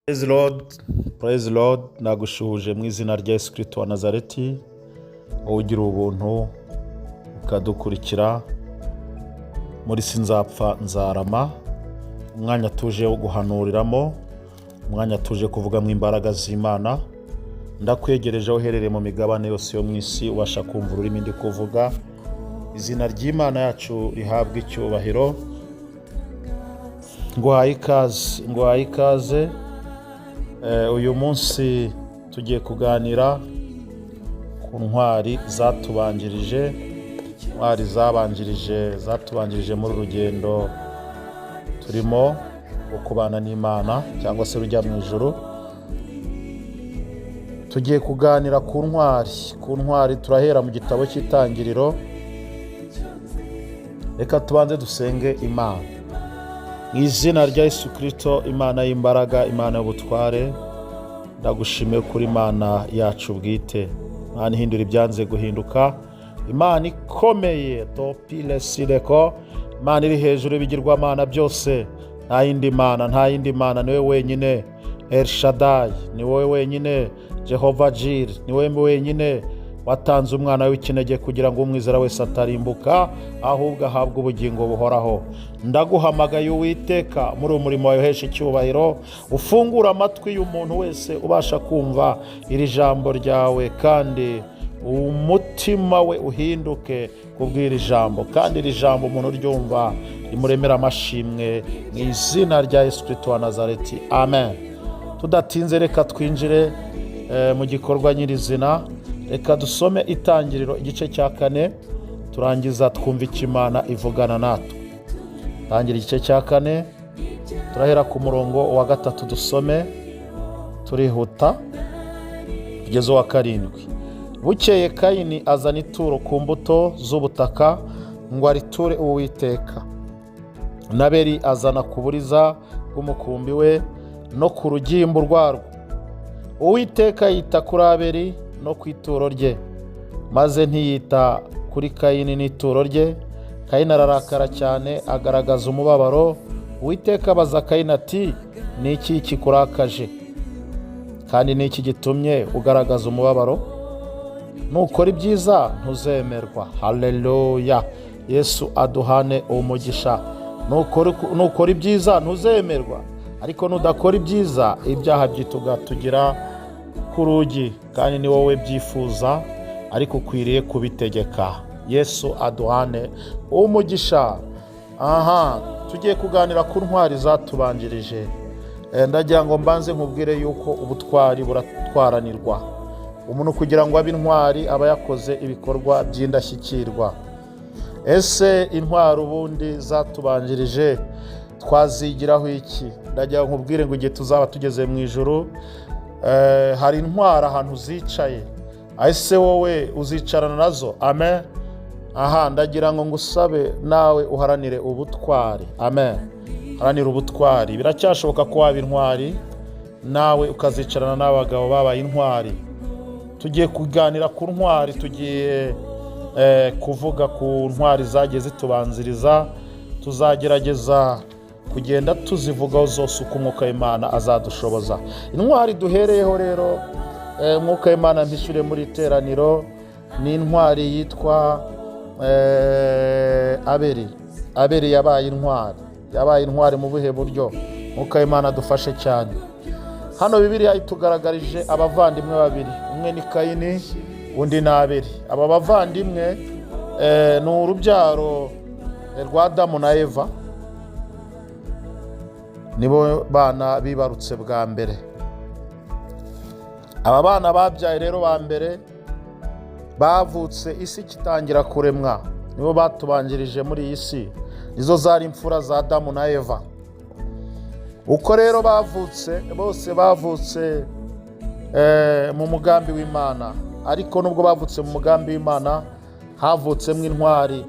Praise Lord, nagushuhuje mu izina rya Yesu Kristo wa Nazareti, wowe ugira ubuntu ukadukurikira muri Sinzapfa Nzarama, umwanya tuje wo guhanuriramo, umwanya tuje kuvuga mu imbaraga z'Imana. Ndakwegereje uherereye mu migabane yose yo mu isi, ubasha kumva ururimi ndi kuvuga. Izina ry'Imana yacu rihabwa icyubahiro. Nguhaye ikaze. Uyu munsi tugiye kuganira ku ntwari zatubanjirije muri rugendo turimo wo kubana n'Imana cyangwa se rujya mu ijuru. Tugiye kuganira ku ntwari turahera mu gitabo cy'Itangiriro. Reka tubanze dusenge Imana. Mu izina rya Yesu Kristo, Imana y'imbaraga, Imana y'ubutware, ndagushimiye kuri Imana yacu bwite, Imana ihindura ibyanze guhinduka, Imana ikomeye topile sireko, Imana iri hejuru y'ibigirwamana byose. Nta yindi Mana, niwe wenyine El Shaddai, ni wowe wenyine Jehova Jir, ni wowe wenyine watanze umwana w'ikinege kugira ngo umwizera wese atarimbuka ahubwo ahabwe ubugingo buhoraho. Ndaguhamagaye Uwiteka muri umurimo wawe, hesha icyubahiro, ufungura amatwi y'umuntu wese ubasha kumva iri jambo ryawe, kandi umutima we uhinduke kubwira ijambo, kandi iri jambo umuntu ryumva rimuremera amashimwe mu izina rya Yesu Kristo wa Nazareti, amen. Tudatinze reka twinjire mu gikorwa nyirizina. Reka dusome Itangiriro igice cya 4, turangiza twumva icyo Imana ivugana natwe. Itangiriro igice cya 4, turahera ku murongo wa 3 dusome, turihuta kugeza wa 7. Bukeye Kayini azana ituro ku mbuto z'ubutaka ngo ariture Uwiteka. Nabeli azana ku buriza bw'umukumbi we no ku rugimbu rwarwo. Uwiteka yita kuri Abeli no ku ituro rye, maze ntiyita kuri Kayini n'ituro rye. Kayini ararakara cyane, agaragaza umubabaro. Uwiteka abaza Kayini ati, ni iki kikurakaje, kandi ni iki gitumye ugaragaza umubabaro? Nukora ibyiza ntuzemerwa. Haleluya, Yesu aduhane umugisha. Nukora ibyiza ntuzemerwa, ariko nudakora ibyiza ibyaha byituga tugira ku rugi, kandi ni wowe byifuza ariko ukwiriye kubitegeka. Yesu aduhane umugisha. Tugiye kuganira ku ntwari zatubanjirije. Ndagira ngo mbanze nkubwire yuko ubutwari buratwaranirwa. Umuntu kugira ngo abe intwari aba yakoze ibikorwa by'indashyikirwa. Ese intwari ubundi zatubanjirije twazigiraho iki? Ndagira ngo nkubwire ngo igihe tuzaba tugeze mu ijuru, hari intwari ahantu zicaye. Ese wowe uzicarana nazo? Amen. Ndagira ngo ngusabe nawe uharanire ubutwari. Amen. Haranira ubutwari. Biracyashoboka ko waba intwari nawe ukazicarana n'abagabo babaye intwari. Tugiye kuganira ku ntwari, tugiye kuvuga ku ntwari zagiye zitubanziriza. Tuzagerageza kugenda tuzivugaho zose uko Umwuka w'Imana azadushoboza. Intwari duhereyeho rero, Umwuka w'Imana mpishure muri iteraniro, ni intwari yitwa Abeli. Abeli yabaye intwari mu buhe buryo? Umwuka w'Imana dufashe cyane. Hano Bibiliya itugaragarije abavandimwe babiri, umwe ni Kayini, undi ni Abeli. Aba bavandimwe ni urubyaro rwa Adamu na Eva, nibo bana bibarutse bwa mbere. Aba bana babyaye rero ba mbere bavutse isi kitangira kuremwa, nibo batubanjirije muri iyi si, nizo zari imfura za Adamu na Eva. Uko rero bavutse, bose bavutse mu mugambi w'Imana, ariko nubwo bavutse mu mugambi w'Imana, havutsemo intwari,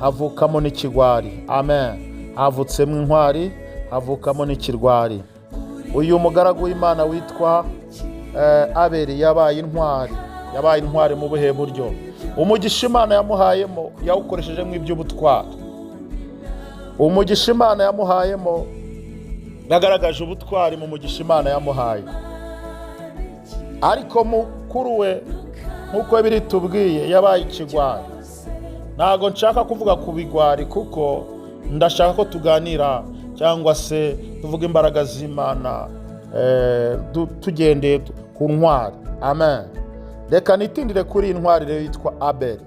havukamo n'ikigwari. Amen. Havutsemo intwari, havukamo n'ikirwari. Uyu mugaragu w'Imana witwa Abeli yabaye intwari mu buhe buryo? Umugisha Imana yamuhayemo yawukoresheje mu iby'ubutwari. Umugisha Imana yamuhayemo yagaragaje ubutwari mu mugisha Imana yamuhaye, ariko mukuru we nk'uko biri tubwiye yabaye ikigwari. Ntago nshaka kuvuga ku bigwari kuko ndashaka ko tuganira cyangwa se tuvuga imbaraga z'Imana tugendeye ku ntwari. Amen. Reka nitindire kuri iyi ntwari rero yitwa Abeli.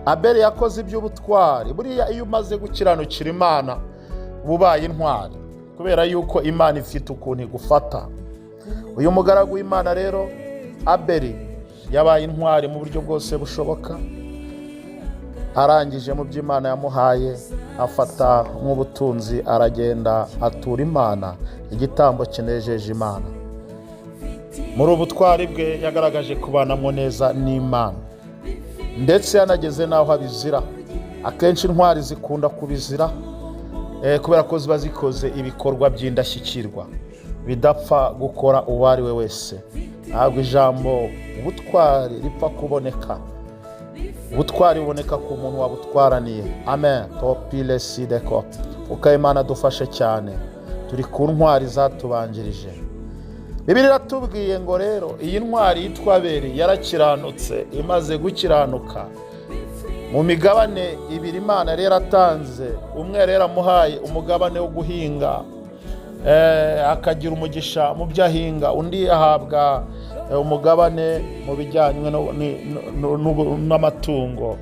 Abeli yakoze iby'ubutwari. Buriya iyo umaze gukiranukira Imana ubaye intwari, kubera yuko Imana ifite ukuntu igufata. Uyu mugaragu w'Imana rero Abeli yabaye intwari mu buryo bwose bushoboka. Arangije mu by'Imana yamuhaye, afata nk'ubutunzi aragenda atura Imana igitambo kinejeje Imana. Muri ubutwari bwe yagaragaje kubanamo neza n'Imana, ndetse yanageze naho abizira. Akenshi intwari zikunda kubizira kubera ko ziba zikoze ibikorwa by'indashyikirwa bidapfa gukora uwo ari we wese. Ntabwo ijambo ubutwari ripfa kuboneka. Ubutwari buboneka ku muntu wabutwaraniye. Amen. Topile sideko. Uko Imana dufashe cyane, turi ku ntwari zatubanjirije. Bibiliya iratubwiye ngo rero iyi ntwari yitwa Abeli yarakiranutse. Imaze gukiranuka mu migabane ibiri Imana rero atanze, umwe rero amuhaye umugabane wo guhinga, akagira umugisha mu byo ahinga, undi ahabwa umugabane mu bijyanye n'amatungo.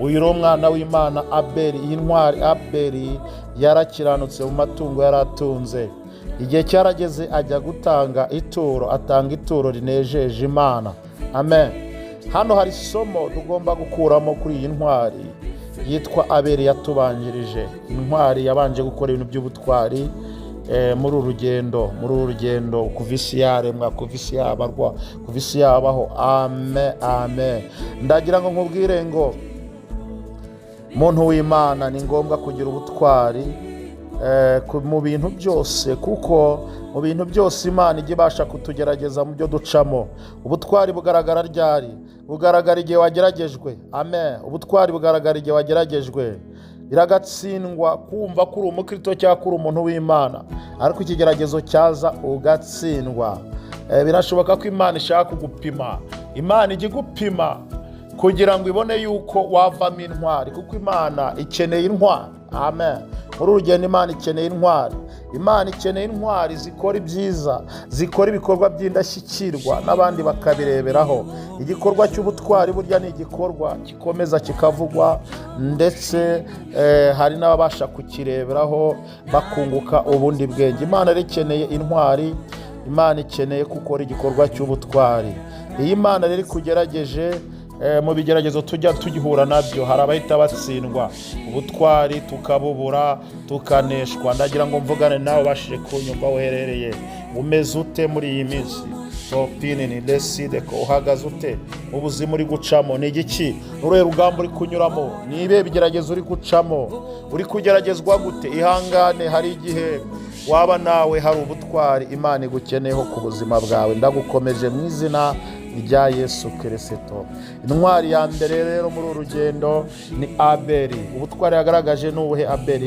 Uyu rero umwana w'Imana Abeli, iyi ntwari Abeli yarakiranutse mu matungo yaratunze. Igihe cyarageze ajya gutanga ituro, atanga ituro rinejeje Imana. Amen. Hano hari isomo tugomba gukuramo kuri iyi ntwari yitwa Abeli yatubanjirije. Intwari yabanje gukora ibintu by'ubutwari muri uru rugendo kuva isi yaremwa, kuva isi yabarwa, kuva isi yabaho. Amen. Amen. Ndagira ngo nkubwire ngo muntu w'Imana ni ngombwa kugira ubutwari mu bintu byose, kuko mu bintu byose Imana ijya ibasha kutugerageza mu byo ducamo. Ubutwari bugaragara ryari? Bugaragara igihe wageragejwe. Amen. Ubutwari bugaragara igihe wageragejwe. Biragatsindwa kumva ko uri umukristo cyangwa ko uri umuntu w'Imana, ariko ikigeragezo cyaza ugatsindwa. Birashoboka ko Imana ishaka kugupima. Imana ijya igupima kugira ngo ibone yuko wavamo intwari, kuko Imana ikeneye intwari. Amen. Muri urugendo Imana ikeneye intwari. Imana ikeneye intwari zikora ibyiza, zikora ibikorwa by'indashyikirwa n'abandi bakabireberaho. Igikorwa cy'ubutwari burya ni igikorwa gikomeza kikavugwa, ndetse hari n'ababasha kukireberaho bakunguka ubundi bwenge. Imana rero ikeneye intwari. Imana ikeneye gukora igikorwa cy'ubutwari. Iyi Imana rero ikugerageje, mu bigeragezo tujya tugihura nabyo, hari abahita batsindwa ubutwari, tukabubura, tukaneshwa. Ndagira ngo mvugane nawe ubashije kunyumva uherereye. Umeze ute muri iyi minsi? Topine ni deside ko uhagaze ute? Ubuzima uri gucamo ni igiki? Uruhe rugamba uri kunyuramo? Ni ibihe bigeragezo uri gucamo? Uri kugeragezwa gute? Ihangane, hari igihe waba nawe hari ubutwari Imana igukeneyeho ku buzima bwawe. Ndagukomeje mu izina rya Yesu Kristo. Intwari ya mbere rero muri uru rugendo ni Abeli. Ubutwari yagaragaje n'ubuhe? Abeli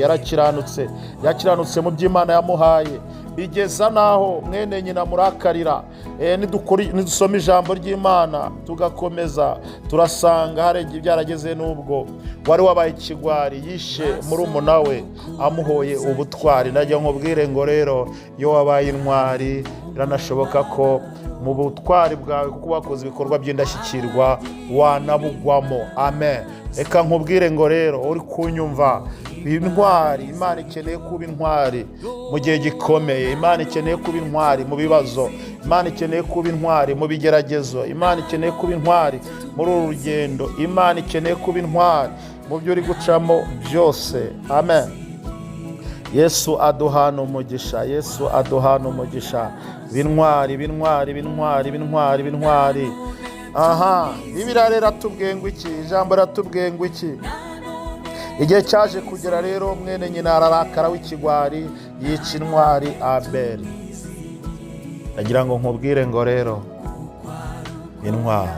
yakiranutse mu by'Imana yamuhaye, bigeza naho mwene nyina murakarira. Nidusoma ijambo ry'Imana tugakomeza, turasanga hari byarageze n'ubwo wari wabaye ikigwari yishe murumuna we amuhoye ubutwari. Najya nkubwire ngo rero iyo wabaye intwari biranashoboka ko mu butwari bwawe, kuko wakoze ibikorwa by'indashyikirwa, wanabugwamo. Amen. Reka nkubwire ngo rero uri kunyumva, intwari, Imana ikeneye kuba intwari mu gihe gikomeye. Imana ikeneye kuba intwari mu bibazo. Imana ikeneye kuba intwari mu bigeragezo. Imana ikeneye kuba intwari muri uru rugendo. Imana ikeneye kuba intwari mu byo uri gucamo byose. Amen. Yesu aduhana umugisha. Yesu aduhana umugisha. Bintwari. Aha, Bibiliya rero atubwiye ngo iki? Ijambo ratubwiye ngo iki? Igihe cyaje kugera rero mwene nyina ararakara w'ikigwari, yica intwari Abeli. Ndagira ngo nkubwire ngo rero intwari,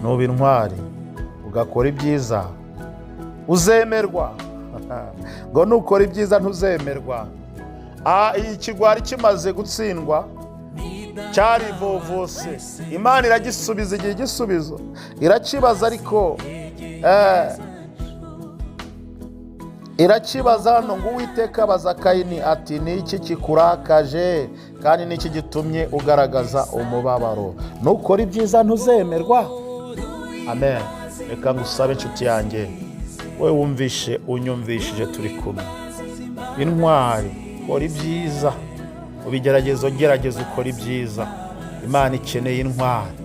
nuba intwari ugakora ibyiza uzemerwa. Ngo nukora ibyiza ntuzemerwa. ikigwari kimaze gutsindwa cyarivovose, Imana iragisubiza igihe igisubizo irakibaza, ariko irakibaza hano ngo Uwiteka abaza Kayini ati ni iki kikurakaje kandi ni iki gitumye ugaragaza umubabaro? Nukora ibyiza ntuzemerwa. Amen. Reka ngusabe inshuti yanjye, wowe wumvishe unyumvishije turi kumwe, intwari kora ibyiza, ubigeragezo gerageza ukora ibyiza. Imana ikeneye intwari,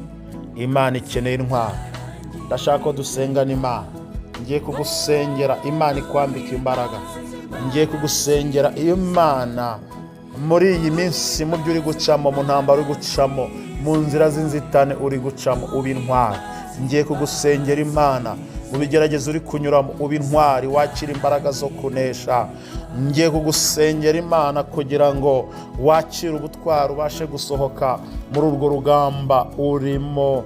Imana ikeneye intwari. Ndashaka ko dusengana Imana. Ngiye kugusengera Imana ikwambika imbaraga, ngiye kugusengera Imana muri iyi minsi, mu byo uri gucamo, mu ntambaro uri gucamo, mu nzira z'inzitane uri gucamo, uba intwari. Ngiye kugusengera Imana mu bigeragezo uri kunyuramo, uba intwari, wakira imbaraga zo kunesha. Ngiye kugusengera Imana kugira ngo wakire ubutwari, ubashe gusohoka muri urwo rugamba urimo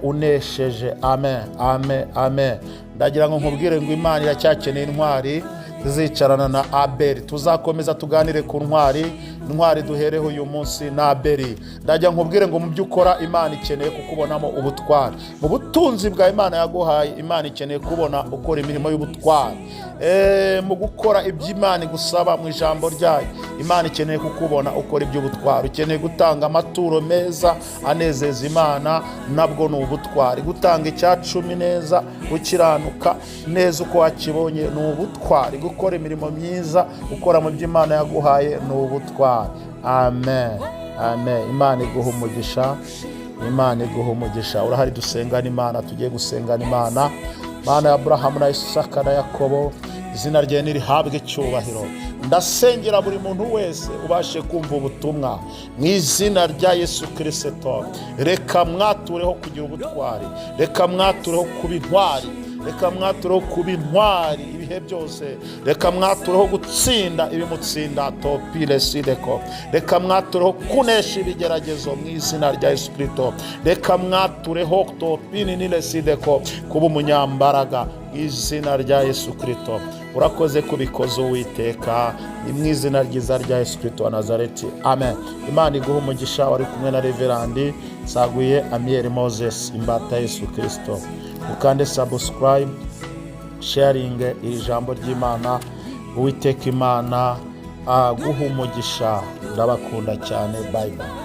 unesheje. Amen, amen, amen. Ndagira ngo nkubwire ngo Imana iracyakeneye intwari zizicarana na Abeli. Tuzakomeza tuganire ku ntwari duhereho uyu munsi na Abeli. Ndagira nkubwire ngo mu byo ukora Imana ikeneye kukubonamo ubutwari. Mu butunzi bwa Imana yaguhaye, Imana ikeneye kubona ukora imirimo y'ubutwari. Mu gukora iby'Imana igusaba mu ijambo ryayo, Imana ikeneye kukubona ukora iby'ubutwari. Ukeneye gutanga amaturo meza anezeza Imana, nabwo ni ubutwari. Gutanga icyacumi neza, gukiranuka neza uko wakibonye, ni ubutwari. Gukora imirimo myiza, ukora mu by'Imana yaguhaye, ni ubutwari. Amen, amen. Imana iguha umugisha, Imana iguha umugisha. Urahari dusengana Imana, tugiye gusengana Imana. Mana ya Aburahamu na Isaka na Yakobo, izina rye nirihabwe icyubahiro. Ndasengera buri muntu wese ubashe kumva ubutumwa mu izina rya Yesu Kristo. Reka mwatureho kugira ubutwari, reka mwatureho kuba intwari, reka mwatureho kuba intwari ibihe byose, reka mwatureho gutsinda ibimutsinda topile sideko, reka mwatureho kunesha ibigeragezo mu izina rya Yesu Kristo, reka mwatureho topini nile sideko kuba umunyambaraga izina rya Yesu Kristo. Urakoze kubikoza Uwiteka, ni mu izina ryiza rya Yesu Kristo wa Nazareti. Amen. Imana iguha umugisha. Wari kumwe na Reverandi Saguye Amiel Moses, imbata Yesu Kristo. Ukande subscribe, sharing iri jambo ry'Imana. Uwiteka Imana aguha umugisha. Ndabakunda cyane. Bye bye.